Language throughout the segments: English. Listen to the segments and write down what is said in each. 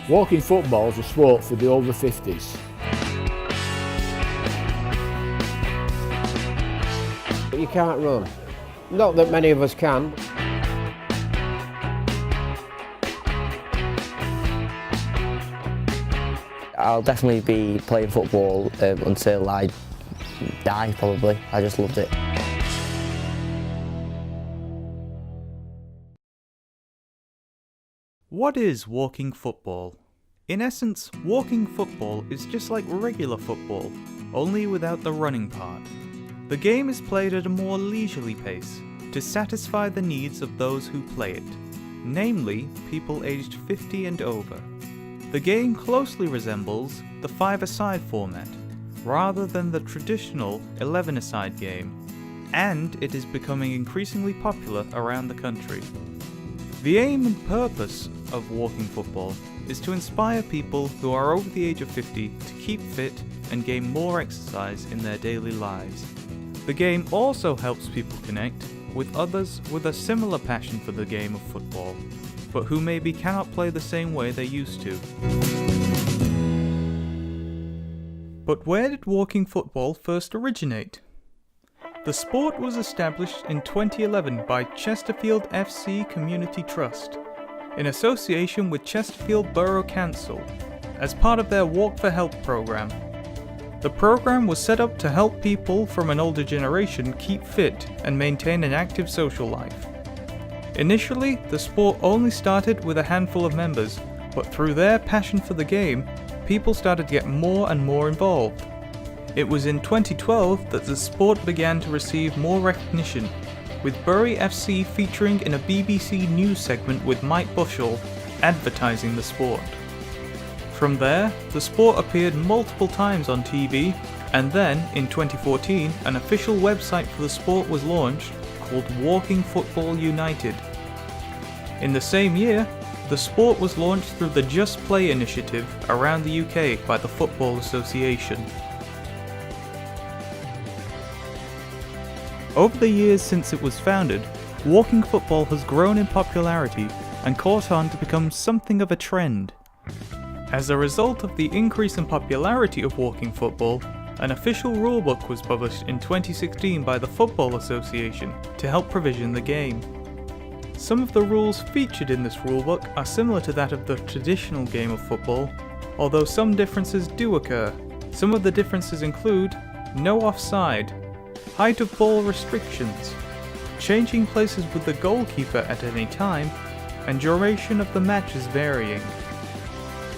Walking football is a sport for the over 50s. You can't run. Not that many of us can. I'll definitely be playing football until I die, probably. I just loved it. What is walking football? In essence, walking football is just like regular football, only without the running part. The game is played at a more leisurely pace to satisfy the needs of those who play it, namely people aged 50 and over. The game closely resembles the 5-a-side format, rather than the traditional 11-a-side game, and it is becoming increasingly popular around the country. The aim and purpose of walking football is to inspire people who are over the age of 50 to keep fit and gain more exercise in their daily lives. The game also helps people connect with others with a similar passion for the game of football, but who maybe cannot play the same way they used to. But where did walking football first originate? The sport was established in 2011 by Chesterfield FC Community Trust, in association with Chesterfield Borough Council, as part of their Walk for Health programme. The programme was set up to help people from an older generation keep fit and maintain an active social life. Initially, the sport only started with a handful of members, but through their passion for the game, people started to get more and more involved. It was in 2012 that the sport began to receive more recognition, with Bury FC featuring in a BBC News segment with Mike Bushell advertising the sport. From there, the sport appeared multiple times on TV, and then, in 2014, an official website for the sport was launched called Walking Football United. In the same year, the sport was launched through the Just Play initiative around the UK by the Football Association. Over the years since it was founded, walking football has grown in popularity and caught on to become something of a trend. As a result of the increase in popularity of walking football, an official rulebook was published in 2016 by the Football Association to help provision the game. Some of the rules featured in this rulebook are similar to that of the traditional game of football, although some differences do occur. Some of the differences include no offside, height of ball restrictions, changing places with the goalkeeper at any time, and duration of the matches varying.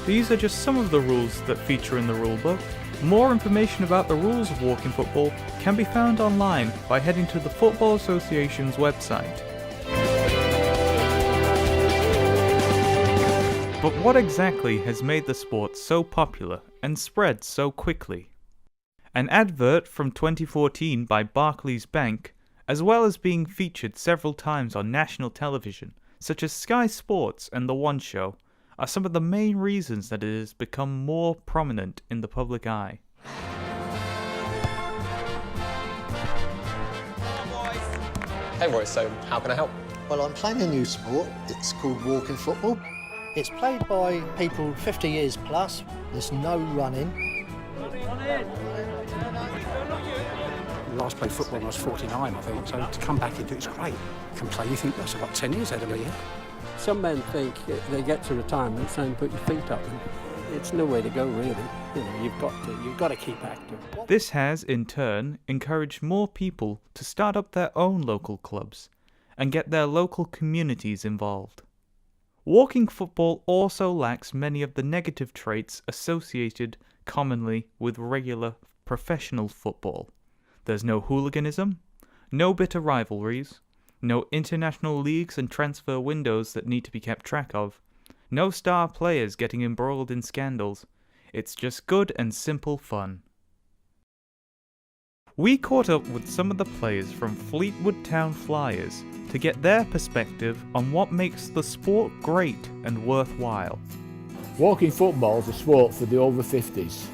These are just some of the rules that feature in the rulebook. More information about the rules of walking football can be found online by heading to the Football Association's website. But what exactly has made the sport so popular and spread so quickly? An advert from 2014 by Barclays Bank, as well as being featured several times on national television, such as Sky Sports and The One Show, are some of the main reasons that it has become more prominent in the public eye. Hey Roy, so how can I help? Well, I'm playing a new sport. It's called walking football. It's played by people 50 years plus. There's no running. Last played football when I was 49, I think, so to come back into it's great. Can play, you think, that's about 10 years ahead of me, yeah? Some men think they get to retirement saying put your feet up, and it's no way to go really. You know, you've got to keep active. This has, in turn, encouraged more people to start up their own local clubs and get their local communities involved. Walking football also lacks many of the negative traits associated commonly with regular professional football. There's no hooliganism, no bitter rivalries, no international leagues and transfer windows that need to be kept track of, no star players getting embroiled in scandals. It's just good and simple fun. We caught up with some of the players from Fleetwood Town Flyers to get their perspective on what makes the sport great and worthwhile. Walking football is a sport for the over 50s,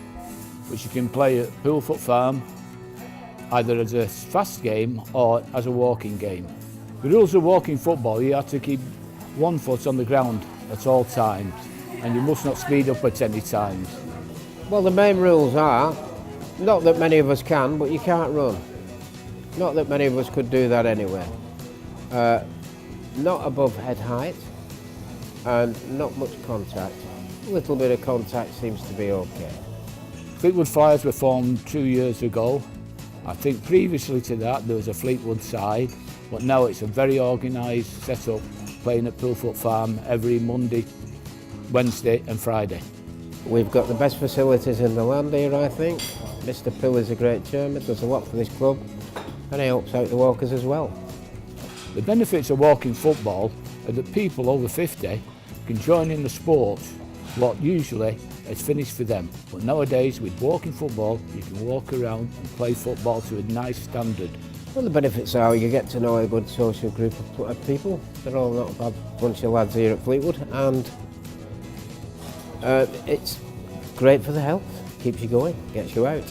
which you can play at Poolfoot Farm, either as a fast game or as a walking game. The rules of walking football, you have to keep one foot on the ground at all times. and you must not speed up at any times. Well, the main rules are, not that many of us can, but you can't run. Not that many of us could do that anyway. Not above head height, and not much contact. A little bit of contact seems to be okay. Fleetwood Flyers were formed 2 years ago. I think previously to that there was a Fleetwood side, but now it's a very organised setup, playing at Pillfoot Farm every Monday, Wednesday and Friday. We've got the best facilities in the land here, I think. Mr. Pill is a great chairman, does a lot for this club, and he helps out the walkers as well. The benefits of walking football are that people over 50 can join in the sport, what usually is finished for them. But nowadays, with walking football, you can walk around and play football to a nice standard. Well, the benefits are you get to know a good social group of people. They're all not a bad bunch of lads here at Fleetwood, and it's great for the health. Keeps you going, gets you out.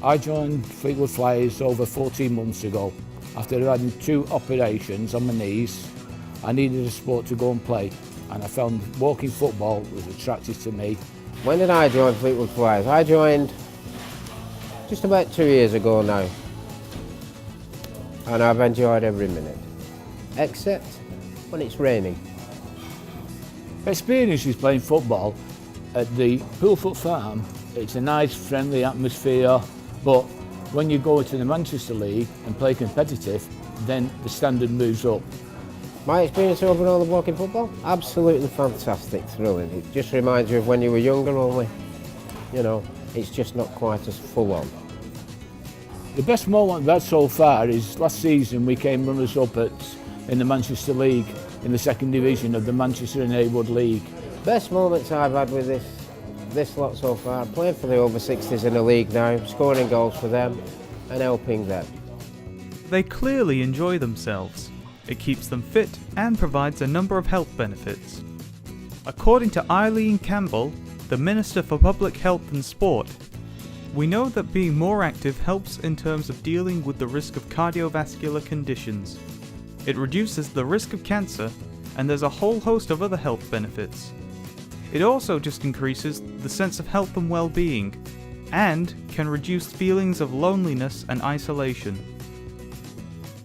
I joined Fleetwood Flyers over 14 months ago. After having 2 operations on my knees, I needed a sport to go and play, and I found walking football was attractive to me. When did I join Fleetwood Flyers? I joined just about 2 years ago now, and I've enjoyed every minute, except when it's raining. Experiences playing football at the Pillfoot Farm, it's a nice friendly atmosphere, but when you go to the Manchester League and play competitive, then the standard moves up. My experience overall of walking football? Absolutely fantastic, thrilling. It just reminds you of when you were younger, only, you know, it's just not quite as full on. The best moment we've had so far is last season we came runners-up in the Manchester League, in the second division of the Manchester and Heywood League. Best moments I've had with this lot so far, playing for the over 60s in the league now, scoring goals for them and helping them. They clearly enjoy themselves. It keeps them fit and provides a number of health benefits. According to Eileen Campbell, the Minister for Public Health and Sport, we know that being more active helps in terms of dealing with the risk of cardiovascular conditions. It reduces the risk of cancer, and there's a whole host of other health benefits. It also just increases the sense of health and well-being, and can reduce feelings of loneliness and isolation.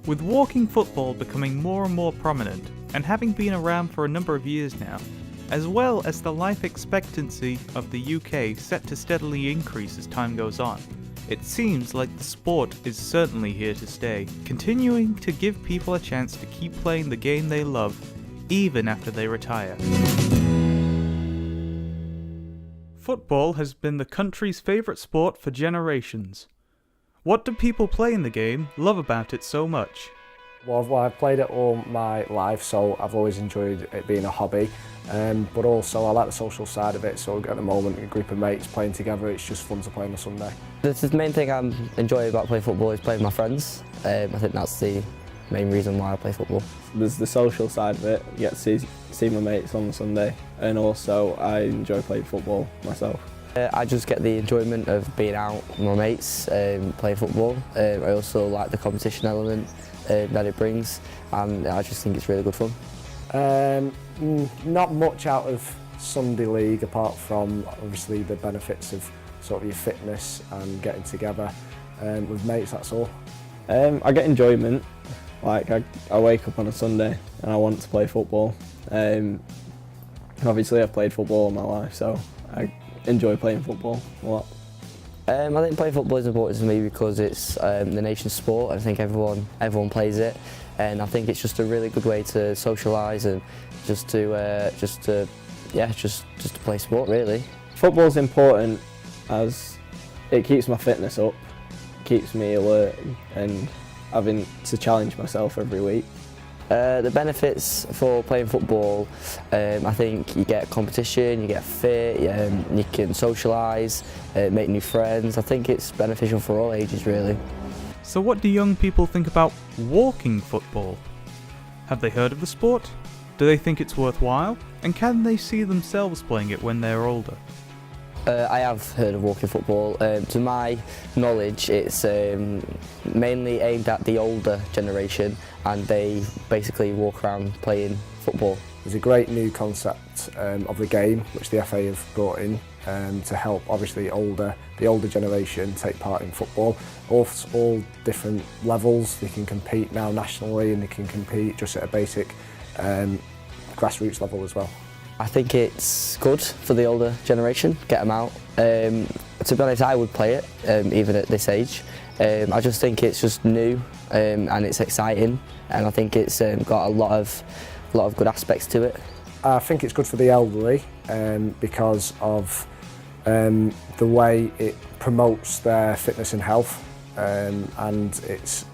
With walking football becoming more and more prominent, and having been around for a number of years now, as well as the life expectancy of the UK set to steadily increase as time goes on, it seems like the sport is certainly here to stay, continuing to give people a chance to keep playing the game they love, even after they retire. Football has been the country's favourite sport for generations. What do people playing the game love about it so much? Well, I've played it all my life, so I've always enjoyed it being a hobby. But also I like the social side of it, so at the moment a group of mates playing together, it's just fun to play on a Sunday. The main thing I enjoy about playing football is playing with my friends. I think that's the main reason why I play football. There's the social side of it, you get to see my mates on Sunday, and also I enjoy playing football myself. I just get the enjoyment of being out with my mates, playing football. I also like the competition element that it brings, and I just think it's really good fun. Not much out of Sunday League apart from obviously the benefits of sort of your fitness and getting together with mates, that's all. I get enjoyment, like I wake up on a Sunday and I want to play football. Obviously I've played football all my life, so I enjoy playing football a lot. I think playing football is important to me because it's the nation's sport. I think everyone plays it, and I think it's just a really good way to socialise and just to play sport really. Football's important as it keeps my fitness up, keeps me alert and having to challenge myself every week. The benefits for playing football, I think you get competition, you get fit, you can socialise, make new friends. I think it's beneficial for all ages really. So what do young people think about walking football? Have they heard of the sport? Do they think it's worthwhile? And can they see themselves playing it when they're older? I have heard of walking football. To my knowledge, it's mainly aimed at the older generation, and they basically walk around playing football. There's a great new concept of the game which the FA have brought in to help obviously the older generation take part in football. All different levels. They can compete now nationally and they can compete just at a basic grassroots level as well. I think it's good for the older generation, get them out. To be honest, I would play it even at this age. I just think it's just new and it's exciting, and I think it's got a lot of good aspects to it. I think it's good for the elderly because of the way it promotes their fitness and health, and it's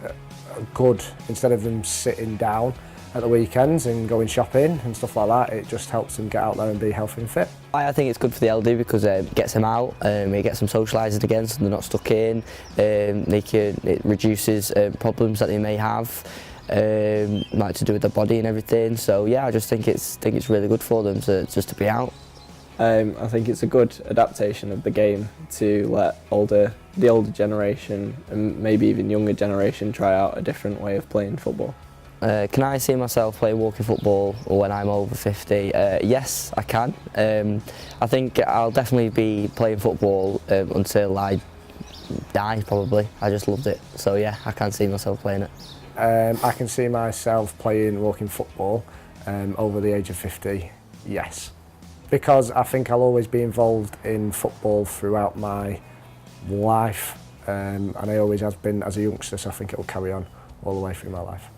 good, instead of them sitting down at the weekends and going shopping and stuff like that, it just helps them get out there and be healthy and fit. I think it's good for the elderly because it gets them out, it gets them socialising again so they're not stuck in, it reduces problems that they may have, like to do with their body and everything. So yeah, I just think it's really good for them to be out. I think it's a good adaptation of the game to let the older generation and maybe even younger generation try out a different way of playing football. Can I see myself playing walking football when I'm over 50? Yes, I can. I think I'll definitely be playing football until I die, probably. I just loved it. So yeah, I can see myself playing it. I can see myself playing walking football over the age of 50, yes. Because I think I'll always be involved in football throughout my life, and I always have been as a youngster, so I think it will carry on all the way through my life.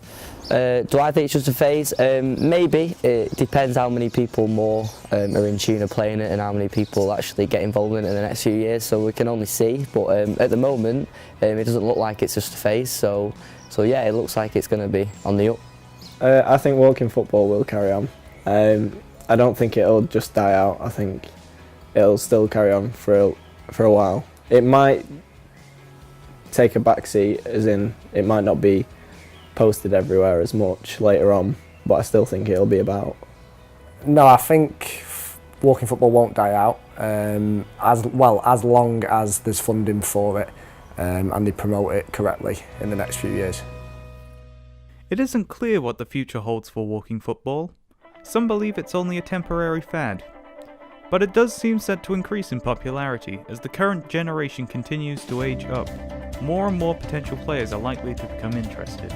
Do I think it's just a phase? Maybe. It depends how many people more are in tune of playing it and how many people actually get involved in it in the next few years, so we can only see. But at the moment, it doesn't look like it's just a phase, so yeah, it looks like it's going to be on the up. I think walking football will carry on. I don't think it'll just die out. I think it'll still carry on for a while. It might take a back seat, as in it might not be posted everywhere as much later on, but I still think it'll be about. No, I think walking football won't die out, as long as there's funding for it and they promote it correctly in the next few years. It isn't clear what the future holds for walking football. Some believe it's only a temporary fad, but it does seem set to increase in popularity as the current generation continues to age up. More and more potential players are likely to become interested.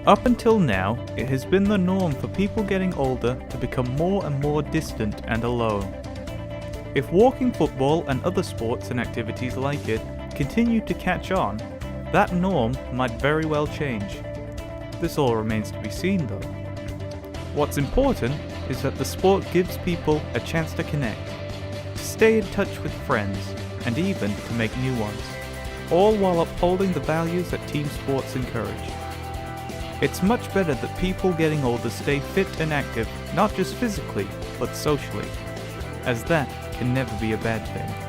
Up until now, it has been the norm for people getting older to become more and more distant and alone. If walking football and other sports and activities like it continue to catch on, that norm might very well change. This all remains to be seen though. What's important is that the sport gives people a chance to connect, to stay in touch with friends, and even to make new ones, all while upholding the values that team sports encourage. It's much better that people getting older stay fit and active, not just physically, but socially, as that can never be a bad thing.